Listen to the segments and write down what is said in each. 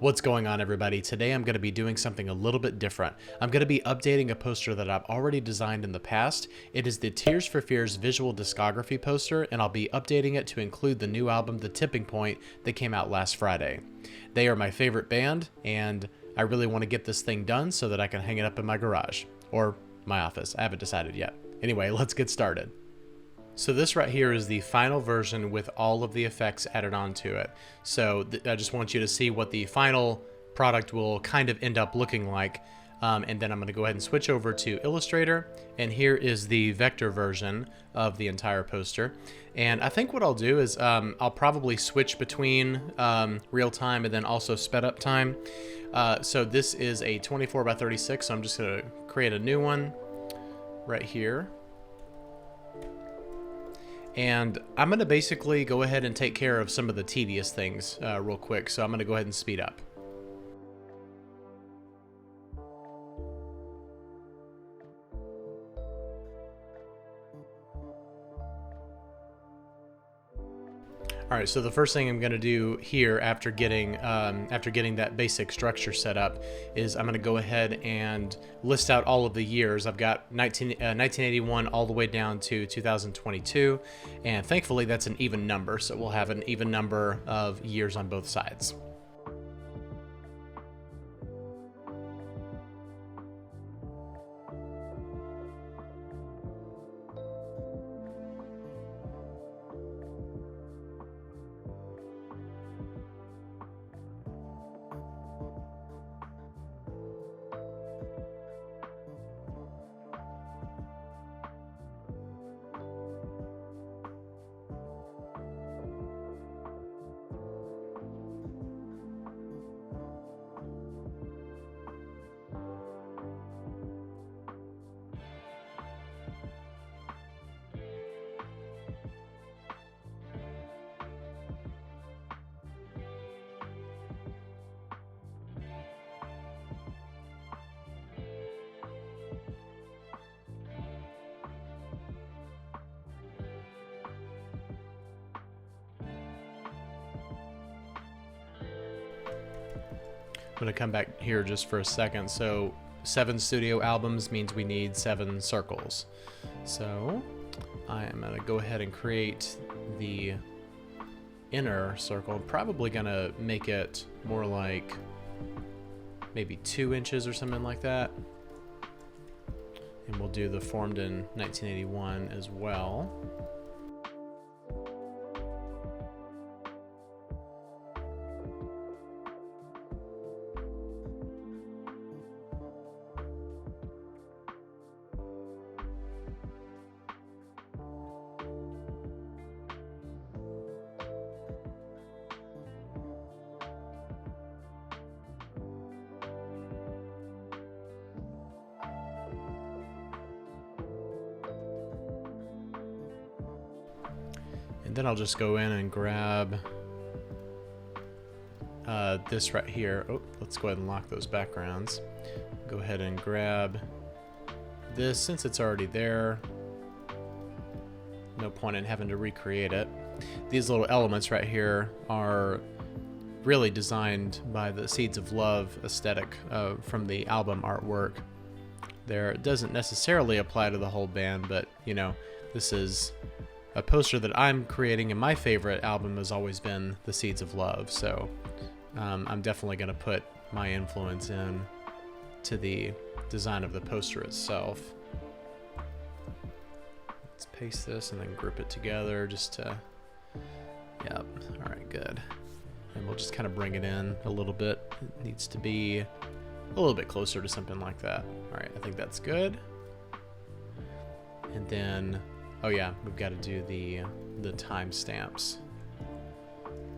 What's going on, everybody? Today I'm going to be doing something a little bit different. I'm going to be updating a poster that I've already designed in the past. It is the Tears for Fears visual discography poster, and I'll be updating it to include the new album, The Tipping Point, that came out last Friday. They are my favorite band, and I really want to get this thing done so that I can hang it up in my garage, or my office. I haven't decided yet. Anyway, let's get started. So this right here is the final version with all of the effects added onto it. So I just want you to see what the final product will kind of end up looking like. And then I'm going to go ahead and switch over to Illustrator. And here is the vector version of the entire poster. And I think what I'll do is I'll probably switch between real time and then also sped up time. So this is a 24 by 36. So I'm just going to create a new one right here. And I'm going to basically go ahead and take care of some of the tedious things real quick. So I'm going to go ahead and speed up. All right, so the first thing I'm going to do here after getting that basic structure set up is I'm going to go ahead and list out all of the years. I've got 1981 all the way down to 2022, and thankfully that's an even number, so we'll have an even number of years on both sides. I'm going to come back here just for a second. So 7 studio albums means we need 7 circles. So I am going to go ahead and create the inner circle. I'm probably going to make it more like maybe 2 inches or something like that. And we'll do the formed in 1981 as well. And then I'll just go in and grab this right here. Oh, let's go ahead and lock those backgrounds. Go ahead and grab this since it's already there. No point in having to recreate it. These little elements right here are really designed by the Seeds of Love aesthetic from the album artwork. It doesn't necessarily apply to the whole band, but you know, this is a poster that I'm creating, and my favorite album has always been The Seeds of Love, so I'm definitely going to put my influence in to the design of the poster itself. Let's paste this and then group it together just to, yep, alright, good. And we'll just kind of bring it in a little bit. It needs to be a little bit closer to something like that. Alright, I think that's good. And then, oh yeah, we've got to do the timestamps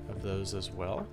of those as well.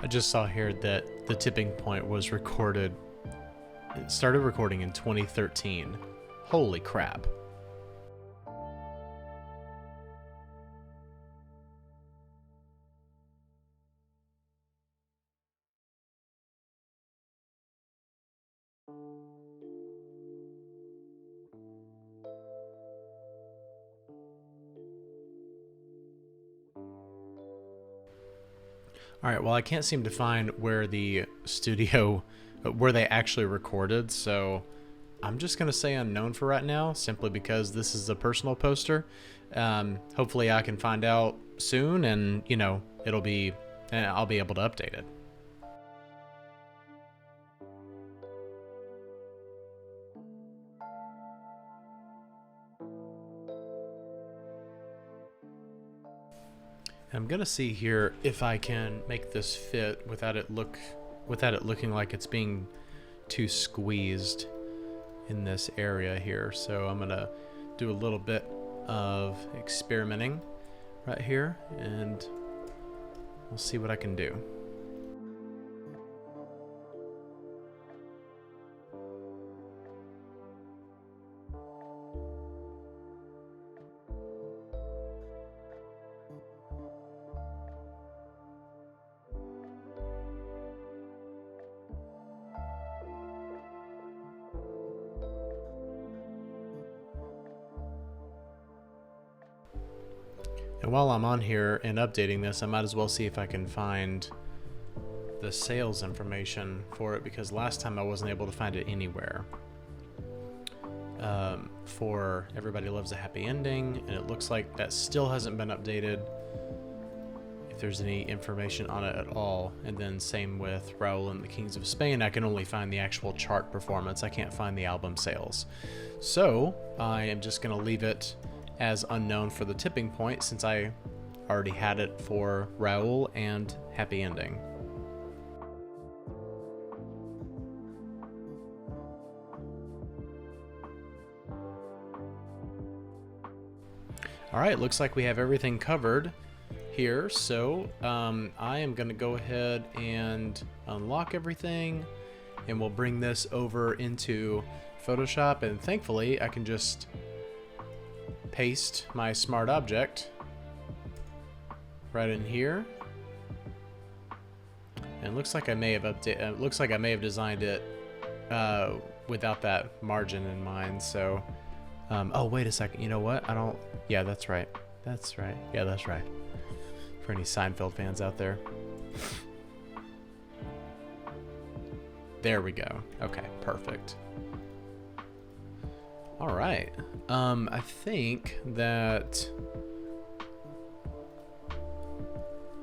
I just saw here that the tipping point was recorded. It started recording in 2013. Holy crap. All right, well, I can't seem to find where the studio, where they actually recorded, so I'm just going to say unknown for right now, simply because this is a personal poster. Hopefully I can find out soon, and, you know, I'll be able to update it. I'm gonna see here if I can make this fit without it looking like it's being too squeezed in this area here. So I'm gonna do a little bit of experimenting right here, and we'll see what I can do. And while I'm on here and updating this, I might as well see if I can find the sales information for it, because last time I wasn't able to find it anywhere. For Everybody Loves a Happy Ending, and it looks like that still hasn't been updated, if there's any information on it at all. And then same with Raoul and the Kings of Spain. I can only find the actual chart performance. I can't find the album sales. So I am just going to leave it as unknown for the tipping point, since I already had it for Raoul and Happy Ending. All right, looks like we have everything covered here. So I am going to go ahead and unlock everything, and we'll bring this over into Photoshop, and thankfully I can just paste my smart object right in here. And it looks like I may have designed it without that margin in mind. So oh, wait a second, you know what, yeah, that's right, yeah, that's right, for any Seinfeld fans out there. There we go. Okay, perfect. All right. I think that,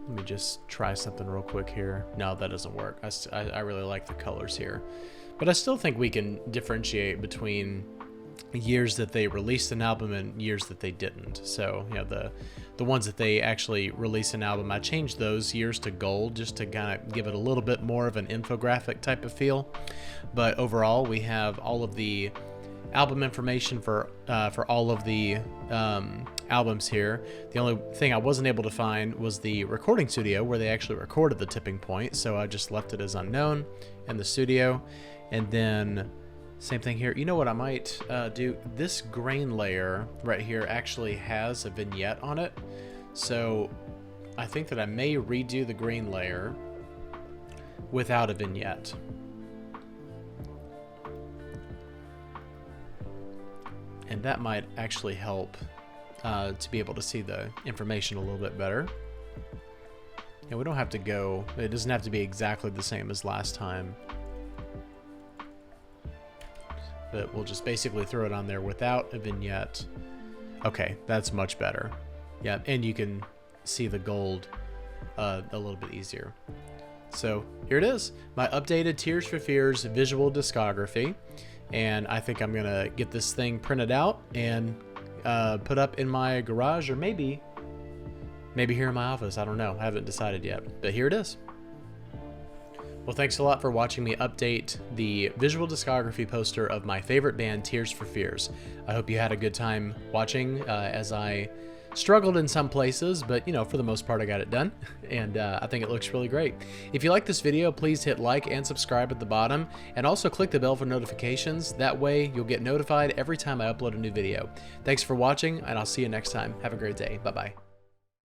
let me just try something real quick here. No, that doesn't work. I really like the colors here, but I still think we can differentiate between years that they released an album and years that they didn't. So, you know, the ones that they actually released an album, I changed those years to gold just to kind of give it a little bit more of an infographic type of feel. But overall, we have all of the album information for all of the albums here. The only thing I wasn't able to find was the recording studio where they actually recorded the tipping point, so I just left it as unknown in the studio. And then same thing here. You know what I might do? This grain layer right here actually has a vignette on it, so I think that I may redo the grain layer without a vignette. And that might actually help to be able to see the information a little bit better. And we don't have to go, it doesn't have to be exactly the same as last time, but we'll just basically throw it on there without a vignette. Okay, that's much better. Yeah, and you can see the gold a little bit easier. So here it is, my updated Tears for Fears visual discography. And I think I'm gonna get this thing printed out and put up in my garage, or maybe here in my office. I don't know, I haven't decided yet, but here it is. Well, thanks a lot for watching me update the visual discography poster of my favorite band, Tears for Fears. I hope you had a good time watching as I Struggled in some places, but you know, for the most part I got it done, and I think it looks really great. If you like this video, please hit like and subscribe at the bottom, and also click the bell for notifications. That way you'll get notified every time I upload a new video. Thanks for watching, and I'll see you next time. Have a great day. Bye-bye.